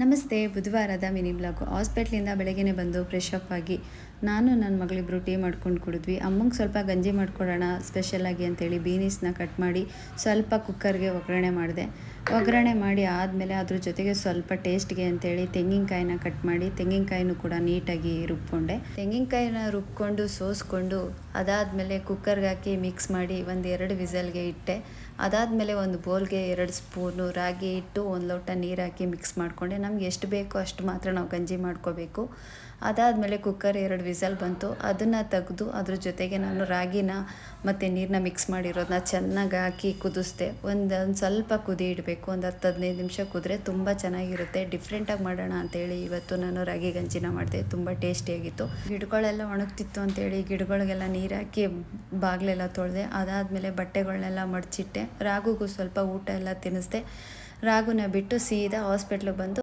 ನಮಸ್ತೆ. ಬುಧವಾರದ mini blog. ಹಾಸ್ಪಿಟ್ಲಿಂದ ಬೆಳಗ್ಗೆನೇ ಬಂದು ಫ್ರೆಶ್ ಅಪ್ ಆಗಿ ನಾನು ನನ್ನ ಮಗಳಿಬ್ಬರು ಟೀ ಮಾಡ್ಕೊಂಡು ಕುಡಿದ್ವಿ. ಅಮ್ಮಂಗೆ ಸ್ವಲ್ಪ ಗಂಜಿ ಮಾಡ್ಕೊಡೋಣ ಸ್ಪೆಷಲಾಗಿ ಅಂತೇಳಿ ಬೀನೀಸ್ನ ಕಟ್ ಮಾಡಿ ಸ್ವಲ್ಪ ಕುಕ್ಕರ್ಗೆ ಒಗ್ಗರಣೆ ಮಾಡಿದೆ. ಒಗ್ಗರಣೆ ಮಾಡಿ ಆದಮೇಲೆ ಅದ್ರ ಜೊತೆಗೆ ಸ್ವಲ್ಪ ಟೇಸ್ಟ್ಗೆ ಅಂತೇಳಿ ತೆಂಗಿನಕಾಯಿನ ಕಟ್ ಮಾಡಿ ತೆಂಗಿನಕಾಯಿನೂ ಕೂಡ ನೀಟಾಗಿ ರುಬ್ಕೊಂಡೆ. ತೆಂಗಿನಕಾಯಿನ ರುಬ್ಕೊಂಡು ಸೋಸ್ಕೊಂಡು ಅದಾದಮೇಲೆ ಕುಕ್ಕರ್ಗೆ ಹಾಕಿ ಮಿಕ್ಸ್ ಮಾಡಿ ಒಂದು 2 ವಿಸಲ್ಗೆ ಇಟ್ಟೆ. ಅದಾದಮೇಲೆ ಒಂದು ಬೌಲ್ಗೆ 2 ಸ್ಪೂನು ರಾಗಿ ಹಿಟ್ಟು, 1 ಲೋಟ ನೀರು ಹಾಕಿ ಮಿಕ್ಸ್ ಮಾಡಿಕೊಂಡೆ. ನಮ್ಗೆ ಎಷ್ಟು ಬೇಕೋ ಅಷ್ಟು ಮಾತ್ರ ನಾವು ಗಂಜಿ ಮಾಡ್ಕೋಬೇಕು. ಅದಾದಮೇಲೆ ಕುಕ್ಕರ್ 2 ವಿಸಲ್ ಬಂತು. ಅದನ್ನು ತೆಗೆದು ಅದ್ರ ಜೊತೆಗೆ ನಾನು ರಾಗಿನ ಮತ್ತು ನೀರನ್ನ ಮಿಕ್ಸ್ ಮಾಡಿರೋದನ್ನ ಚೆನ್ನಾಗಿ ಹಾಕಿ ಕುದಿಸ್ದೆ. ಒಂದು ಸ್ವಲ್ಪ ಕುದಿ ಇಡಬೇಕು. ಒಂದು 10-15 ನಿಮಿಷ ಕುದ್ರೆ ತುಂಬ ಚೆನ್ನಾಗಿರುತ್ತೆ. ಡಿಫ್ರೆಂಟಾಗಿ ಮಾಡೋಣ ಅಂತೇಳಿ ಇವತ್ತು ನಾನು ರಾಗಿ ಗಂಜಿನ ಮಾಡಿದೆ. ತುಂಬ ಟೇಸ್ಟಿಯಾಗಿತ್ತು. ಗಿಡಗಳೆಲ್ಲ ಒಣಗ್ತಿತ್ತು ಅಂತೇಳಿ ಗಿಡಗಳಿಗೆಲ್ಲ ನೀರು ಹಾಕಿ ಬಾಗಿಲೆಲ್ಲ ತೊಳೆದೆ. ಅದಾದಮೇಲೆ ಬಟ್ಟೆಗಳನ್ನೆಲ್ಲ ಮಡಚಿಟ್ಟೆ. ರಾಗುಗೂ ಸ್ವಲ್ಪ ಊಟ ಎಲ್ಲ ತಿನ್ನಿಸ್ದೆ. ರಾಗುನ ಬಿಟ್ಟು ಸೀದಾ ಹಾಸ್ಪಿಟ್ಲಿಗೆ ಬಂದು